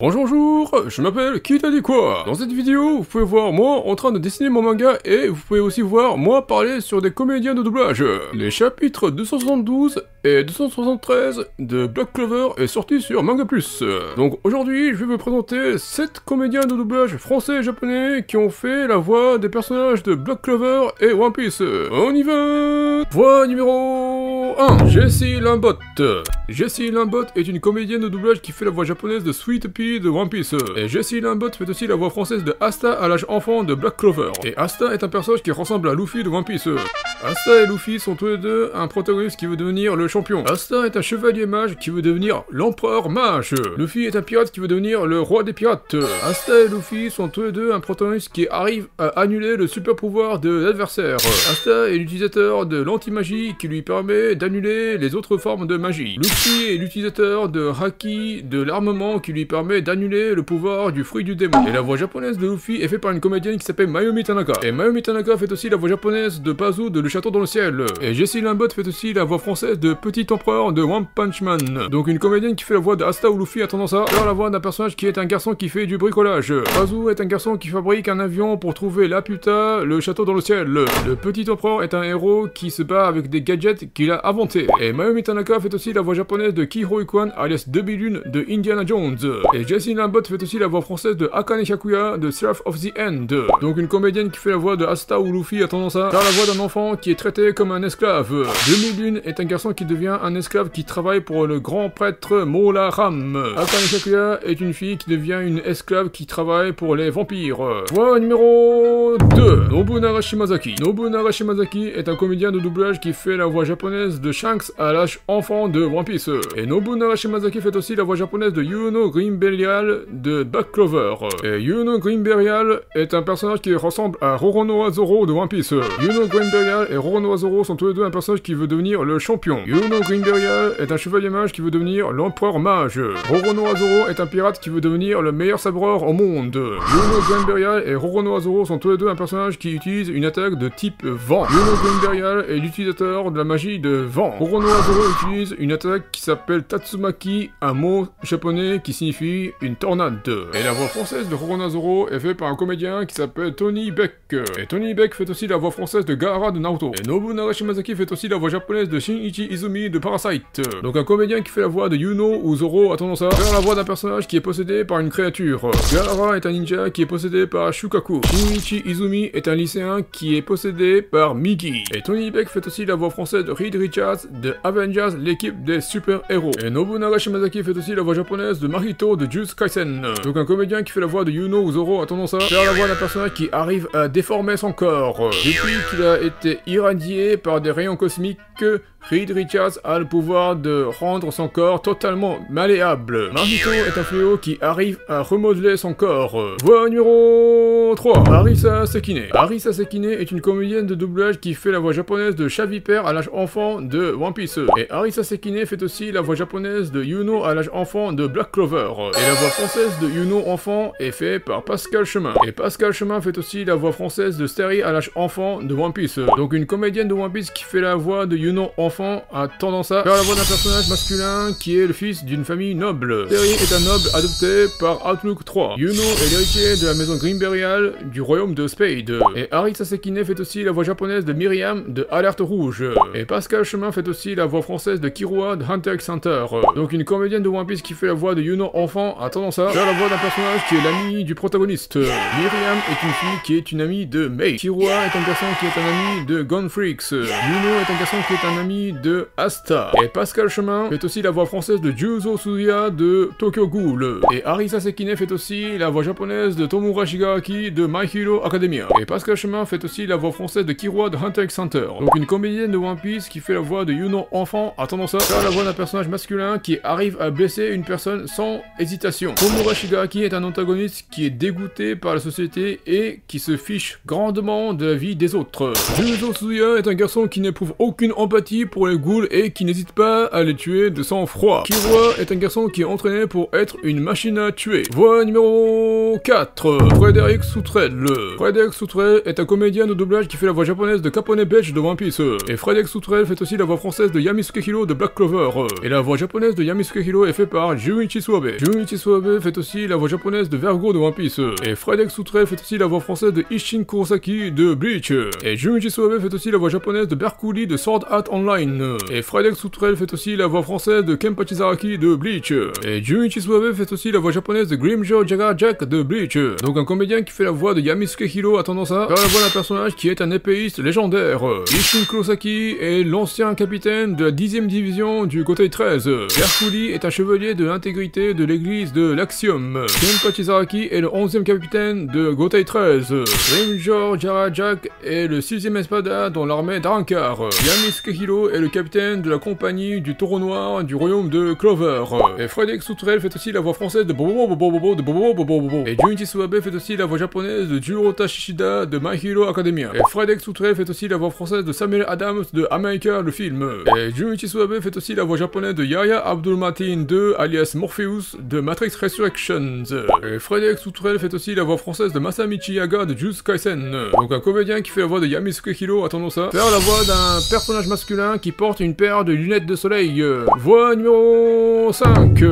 Bonjour, je m'appelle Qui t'a dit quoi. Dans cette vidéo, vous pouvez voir moi en train de dessiner mon manga et vous pouvez aussi voir moi parler sur des comédiens de doublage. Les chapitres 272 et 273 de Black Clover est sorti sur Manga Plus. Donc aujourd'hui, je vais vous présenter 7 comédiens de doublage français et japonais qui ont fait la voix des personnages de Black Clover et One Piece. On y va. Voix numéro 1, Jessie Lambot. Jessie Lambot est une comédienne de doublage qui fait la voix japonaise de Sweet Pea de One Piece. Et Jessie Lambot fait aussi la voix française de Asta à l'âge enfant de Black Clover. Et Asta est un personnage qui ressemble à Luffy de One Piece. Asta et Luffy sont tous les deux un protagoniste qui veut devenir le champion. Asta est un chevalier mage qui veut devenir l'empereur mage. Luffy est un pirate qui veut devenir le roi des pirates. Asta et Luffy sont tous les deux un protagoniste qui arrive à annuler le super pouvoir de l'adversaire. Asta est l'utilisateur de l'anti-magie qui lui permet d'annuler les autres formes de magie. Luffy est l'utilisateur de Haki de l'armement qui lui permet d'annuler le pouvoir du fruit du démon. Et la voix japonaise de Luffy est faite par une comédienne qui s'appelle Mayumi Tanaka. Et Mayumi Tanaka fait aussi la voix japonaise de Pazu de Le Château dans le Ciel. Et Jessie Lambot fait aussi la voix française de Petit Empereur de One Punch Man. Donc une comédienne qui fait la voix de Asta ou Luffy a tendance à faire la voix d'un personnage qui est un garçon qui fait du bricolage. Pazu est un garçon qui fabrique un avion pour trouver Laputa, le château dans le ciel. Le Petit Empereur est un héros qui se bat avec des gadgets qu'il a inventés. Et Mayumi Tanaka fait aussi la voix japonaise de Kiho-Ikwan alias Debilune de Indiana Jones. Et Jessie Lambot fait aussi la voix française de Akane Hyakuya de Seraph of the End. Donc une comédienne qui fait la voix de Asta ou Luffy a tendance à faire la voix d'un enfant qui est traité comme un esclave. Demi-Lune est un garçon qui devient un esclave qui travaille pour le grand prêtre Molaram. Akane Hyakuya est une fille qui devient une esclave qui travaille pour les vampires. Voix numéro 2, Nobunaga Shimazaki. Nobunaga Shimazaki est un comédien de doublage qui fait la voix japonaise de Shanks à l'âge enfant de One Piece. Et Nobunaga Shimazaki fait aussi la voix japonaise de Yuno Greenberial de Black Clover. Et Yuno Greenberial est un personnage qui ressemble à Roronoa Zoro de One Piece. Yuno Greenberial et Roronoa Zoro sont tous les deux un personnage qui veut devenir le champion. Yuno Greenberial est un chevalier mage qui veut devenir l'empereur mage. Roronoa Zoro est un pirate qui veut devenir le meilleur sabreur au monde. Yuno Greenberial et Roronoa Zoro sont tous les deux un personnage qui utilise une attaque de type vent. Yuno Greenberial est l'utilisateur de la magie de vent. Roronoa Zoro utilise une attaque qui s'appelle Tatsumaki, un mot japonais qui signifie une tornade. Et la voix française de Roronoa Zoro est faite par un comédien qui s'appelle Tony Beck. Et Tony Beck fait aussi la voix française de Gaara de Naruto. Et Nobunaga Shimazaki fait aussi la voix japonaise de Shinichi Izumi de Parasite. Donc un comédien qui fait la voix de Yuno ou Zoro a tendance à faire la voix d'un personnage qui est possédé par une créature. Gaara est un ninja qui est possédé par Shukaku. Shinichi Izumi est un lycéen qui est possédé par Migi. Et Tony Beck fait aussi la voix française de Reed Richards de Avengers, l'équipe des super-héros. Et Nobunaga Shimazaki fait aussi la voix japonaise de Mahito de Jujutsu Kaisen. Donc un comédien qui fait la voix de Yuno ou Zoro a tendance à faire la voix d'un personnage qui arrive à déformer son corps. Depuis qu'il a été irradié par des rayons cosmiques, Reed Richards a le pouvoir de rendre son corps totalement malléable. Mahito est un fléau qui arrive à remodeler son corps. Voix numéro 3, Arisa Sekine. Arisa Sekine est une comédienne de doublage qui fait la voix japonaise de Chavipper à l'âge enfant de One Piece. Et Arisa Sekine fait aussi la voix japonaise de Yuno à l'âge enfant de Black Clover. Et la voix française de Yuno enfant est faite par Pascal Chemin. Et Pascal Chemin fait aussi la voix française de Steri à l'âge enfant de One Piece. Donc une comédienne de One Piece qui fait la voix de Yuno enfant a tendance à faire la voix d'un personnage masculin qui est le fils d'une famille noble. Steri est un noble adopté par Outlook 3. Yuno est l'héritier de la maison Greenberial du royaume de Spade. Et Arisa Sekine fait aussi la voix japonaise de Myriam de Alerte Rouge. Et Pascal Chemin fait aussi la voix française de Kirua de Hunter x Hunter. Donc une comédienne de One Piece qui fait la voix de Yuno enfant a tendance à faire la voix d'un personnage qui est l'ami du protagoniste. Myriam est une fille qui est une amie de Mei. Kirua est un garçon qui est un ami de Gunfreaks. Yuno est un garçon qui est un ami de Asta. Et Pascal Chemin fait aussi la voix française de Juzo Suzuya de Tokyo Ghoul. Et Arisa Sekine fait aussi la voix japonaise de Tomura Shigaraki de My Hero Academia. Et Pascal Chemin fait aussi la voix française de Kirua de Hunter x Hunter. Donc une comédienne de One Piece qui fait la voix de Yuno enfant a tendance à faire la voix d'un personnage masculin qui arrive à blesser une personne sans hésitation. Tomura Shigaraki est un antagoniste qui est dégoûté par la société et qui se fiche grandement de la vie des autres. Juzo Suzuya est un garçon qui n'éprouve aucune empathie pour les ghouls et qui n'hésite pas à les tuer de sang-froid. Killua est un garçon qui est entraîné pour être une machine à tuer. Voix numéro 4. Frédéric Soutrel. Frédéric Soutrel est un comédien de doublage qui fait la voix japonaise de Capone Belge de One Piece. Et Frédéric Soutrel fait aussi la voix française de Yamisuke Hiro de Black Clover. Et la voix japonaise de Yamisuke Hiro est faite par Junichi Suabe. Junichi Suabe fait aussi la voix japonaise de Vergo de One Piece. Et Frédéric Soutrel fait aussi la voix française de Isshin Kurosaki de Bleach. Et Junichi Suabe fait aussi la voix japonaise de Berkuli de Sword Art Online. Et Frédéric Soutrel fait aussi la voix française de Kenpachi Zaraki de Bleach. Et Junichi Suabe fait aussi la voix japonaise de Grimjo Jaga Jack de Bleach. Donc un comédien qui fait la voix de Yamisuke Hiro a tendance à faire la voix d'un personnage qui est un épéiste légendaire. Isshin Kurosaki est l'ancien capitaine de la 10e division du Gotei 13. Berkuli est un chevalier de l'intégrité de l'église de l'Axiom. Kenpachi Zaraki est le 11e capitaine de Gotei 13. Grimjo Jaga Jack est le 6e espada dans l'armée d'Arankar. Yamisuke Hiro est le capitaine de la compagnie du Taureau Noir du royaume de Clover. Et Frédéric Soutrel fait aussi la voix française de Bobo Bobo Bobo de Bobo Bobo Bobo. Et Junichi Suabe fait aussi la voix japonaise de Jurota Shishida de My Hero Academia. Et Frédéric Soutrel fait aussi la voix française de Samuel Adams de America le film. Et Junichi Suabe fait aussi la voix japonaise de Yaya Abdul-Mateen II alias Morpheus de Matrix Resurrections. Et Frédéric Soutrel fait aussi la voix française de Masamichi Yaga de Jujutsu Kaisen. Donc un comédien qui fait la voix de Yamisuke Hiro a tendance à faire la voix d'un personnage masculin qui porte une paire de lunettes de soleil. Voix numéro 5.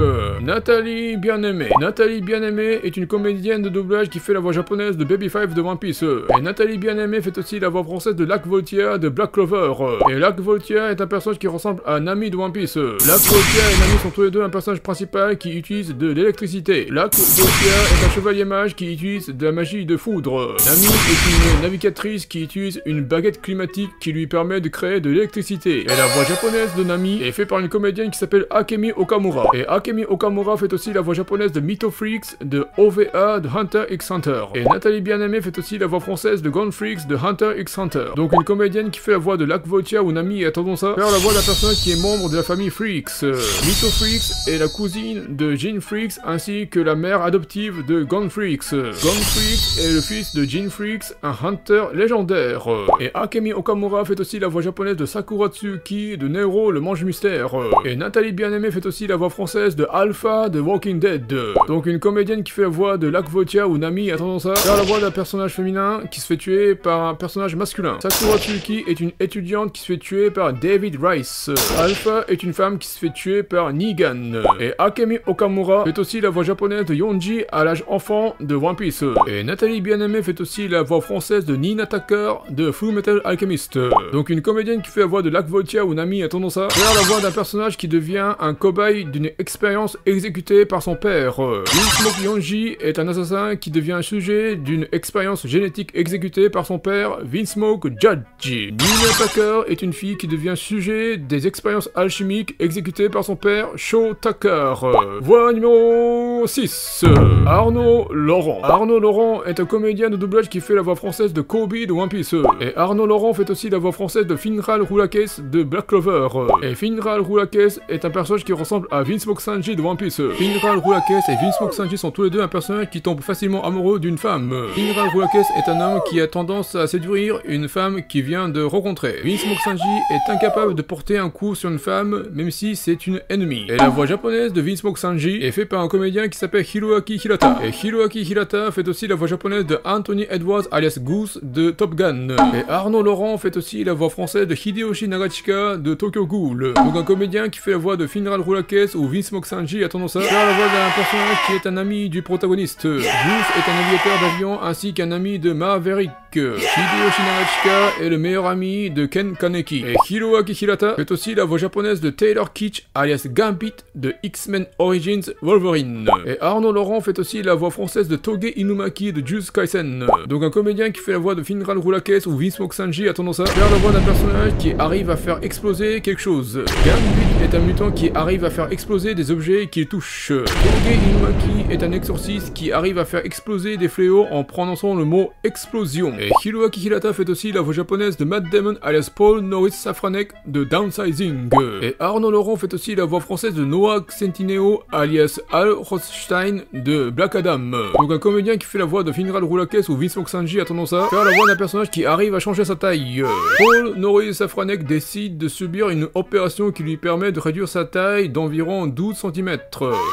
Nathalie Bien-Aimée. Nathalie Bien-Aimée est une comédienne de doublage qui fait la voix japonaise de Baby Five de One Piece. Et Nathalie Bien-Aimée fait aussi la voix française de Lac Voltia de Black Clover. Et Lac Voltia est un personnage qui ressemble à Nami de One Piece. Lac Voltia et Nami sont tous les deux un personnage principal qui utilise de l'électricité. Lac Voltia est un chevalier mage qui utilise de la magie de foudre. Nami est une navigatrice qui utilise une baguette climatique qui lui permet de créer de l'électricité. Et la voix japonaise de Nami est faite par une comédienne qui s'appelle Akemi Okamura. Et Akemi Okamura fait aussi la voix japonaise de Mytho Freaks de OVA de Hunter x Hunter. Et Nathalie Bien-Aimée fait aussi la voix française de Gone Freaks de Hunter x Hunter. Donc une comédienne qui fait la voix de Lac Voltia où Nami a tendance à faire la voix d'un personnage qui est membre de la famille Freaks. Mytho Freaks est la cousine de Jean Freaks ainsi que la mère adoptive de Gone Freaks. Gone Freaks est le fils de Jean Freaks, un hunter légendaire. Et Akemi Okamura fait aussi la voix japonaise de Sakura Tsuki de Nero le mange mystère. Et Nathalie Bien-Aimée fait aussi la voix française de Alpha de Walking Dead. Donc une comédienne qui fait la voix de Lac Voltia où Nami a tendance à faire la voix d'un personnage féminin qui se fait tuer par un personnage masculin. Sakura Tsuki est une étudiante qui se fait tuer par David Rice. Alpha est une femme qui se fait tuer par Negan. Et Akemi Okamura fait aussi la voix japonaise de Yonji à l'âge enfant de One Piece. Et Nathalie Bien-Aimée fait aussi la voix française de Nina Tucker de Full Metal Alchemist. Donc une comédienne qui fait la voix de Lac Voltia où Nami a tendance à faire la voix d'un personnage qui devient un cobaye d'une expérience exécutée par son père. Vinsmoke Yonji est un assassin qui devient un sujet d'une expérience génétique exécutée par son père, Vinsmoke Judge. Nina Tucker est une fille qui devient sujet des expériences alchimiques exécutées par son père, Sho Tucker. Voix numéro 6. Arnaud Laurent. Arnaud Laurent est un comédien de doublage qui fait la voix française de Kobe de One Piece. Et Arnaud Laurent fait aussi la voix française de Finral Roulakes de Black Clover. Et Finral Roulakes est un personnage qui ressemble à Vinsmoke Sanji de One Piece. Finral Roulakes et Vinsmoke Sanji sont tous les deux un personnage qui tombe facilement amoureux d'une femme. Finral Roulakes est un homme qui a tendance à séduire une femme qu'il vient de rencontrer. Vinsmoke Sanji est incapable de porter un coup sur une femme même si c'est une ennemie. Et la voix japonaise de Vinsmoke Sanji est faite par un comédien qui s'appelle Hiroaki Hirata. Et Hiroaki Hirata fait aussi la voix japonaise de Anthony Edwards alias Goose de Top Gun. Et Arnaud Laurent fait aussi la voix française de Hideyoshi Nagachika de Tokyo Ghoul. Donc un comédien qui fait la voix de Finral Roulakes ou Vinsmoke Sanji a tendance à faire la voix d'un personnage qui est un ami du protagoniste. Goose est un navigateur d'avion ainsi qu'un ami de Maverick. Hideyoshi Nagachika est le meilleur ami de Ken Kaneki. Et Hiroaki Hirata fait aussi la voix japonaise de Taylor Kitsch alias Gambit de X-Men Origins Wolverine. Et Arnaud Laurent fait aussi la voix française de Toge Inumaki de Jujutsu Kaisen. Donc un comédien qui fait la voix de Finral Roulakes ou Vinsmoke Sanji a tendance à faire la voix d'un personnage qui arrive à faire exploser quelque chose. Gambit est un mutant qui arrive à faire exploser des objets qu'il touche. Toge Inumaki est un exorciste qui arrive à faire exploser des fléaux en prononçant le mot explosion. Et Hiroaki Hirata fait aussi la voix japonaise de Matt Damon alias Paul Norris Safranek de Downsizing. Et Arnaud Laurent fait aussi la voix française de Noah Centineo alias Al Rothstein de Black Adam. Donc un comédien qui fait la voix de Finral Roulakes ou Vince Sanji a tendance à faire la voix d'un personnage qui arrive à changer sa taille. Paul Norris Safranek décide de subir une opération qui lui permet de réduire sa taille d'environ 12 cm.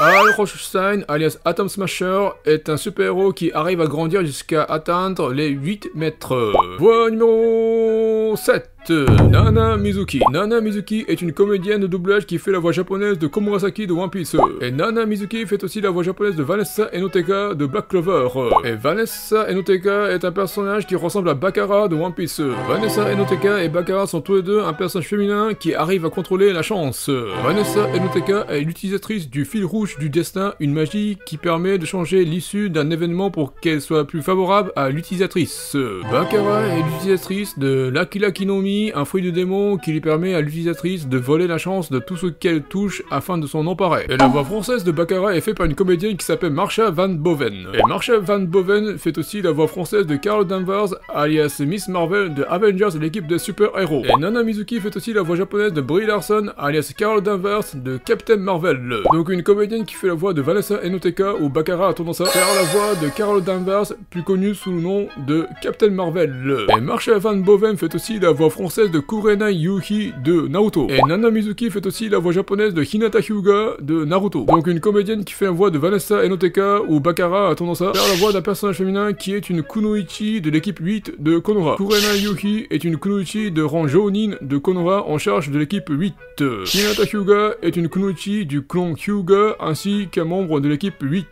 Al Rothstein alias Atom Smasher est un super-héros qui arrive à grandir jusqu'à atteindre les 8 mètres. Voix numéro 7. Nana Mizuki. Nana Mizuki est une comédienne de doublage qui fait la voix japonaise de Komurasaki de One Piece. Et Nana Mizuki fait aussi la voix japonaise de Vanessa Enoteka de Black Clover. Et Vanessa Enoteka est un personnage qui ressemble à Bakara de One Piece. Vanessa Enoteka et Bakara sont tous les deux un personnage féminin qui arrive à contrôler la chance. Vanessa Enoteka est l'utilisatrice du fil rouge du destin, une magie qui permet de changer l'issue d'un événement pour qu'elle soit plus favorable à l'utilisatrice. Bakara est l'utilisatrice de l'Aki Laki no Mi, un fruit de démon qui lui permet à l'utilisatrice de voler la chance de tout ce qu'elle touche afin de s'en emparer. Et la voix française de Bakara est faite par une comédienne qui s'appelle Marsha Van Boven. Et Marsha Van Boven fait aussi la voix française de Carol Danvers alias Miss Marvel de Avengers, l'équipe des super-héros. Et Nana Mizuki fait aussi la voix japonaise de Brie Larson alias Carol Danvers de Captain Marvel. Donc une comédienne qui fait la voix de Vanessa Enoteka ou Bakara a tendance à faire la voix de Carol Danvers, plus connue sous le nom de Captain Marvel. Et Marsha Van Boven fait aussi la voix française de Kurenai Yuhi de Naruto. Et Nana Mizuki fait aussi la voix japonaise de Hinata Hyuga de Naruto. Donc une comédienne qui fait la voix de Vanessa Enoteka ou Bakara a tendance à faire la voix d'un personnage féminin qui est une kunoichi de l'équipe 8 de Konoha. Kurenai Yuhi est une kunoichi de rang Jounin de Konoha en charge de l'équipe 8. Hinata Hyuga est une kunoichi du clan Hyuga ainsi qu'un membre de l'équipe 8.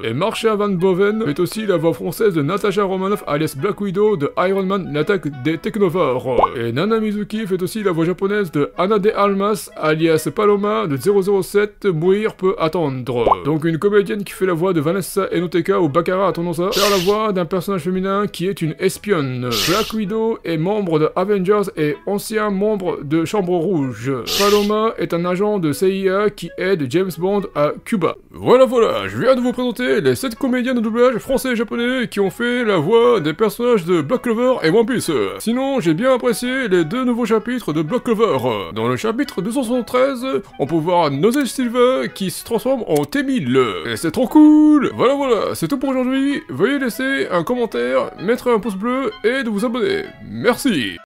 Et Marsha Van Boven fait aussi la voix française de Natasha Romanoff alias Black Widow de Iron Man, l'attaque des Technovores. Et Nana Mizuki fait aussi la voix japonaise de Ana de Almas alias Paloma de 007, Mourir peut attendre. Donc une comédienne qui fait la voix de Vanessa Enoteka ou Bakara a tendance à faire la voix d'un personnage féminin qui est une espionne. Black Widow est membre de Avengers et ancien membre de Chambre Rouge. Paloma est un agent de CIA qui aide James Bond à Cuba. Voilà, je viens de vous présenter les 7 comédiens de doublage français et japonais qui ont fait la voix des personnages de Black Clover et One Piece. Sinon, j'ai bien apprécié les 2 nouveaux chapitres de Black Clover. Dans le chapitre 273, on peut voir Nozel Silva qui se transforme en T-1000. Et c'est trop cool. Voilà, c'est tout pour aujourd'hui. Veuillez laisser un commentaire, mettre un pouce bleu et de vous abonner. Merci.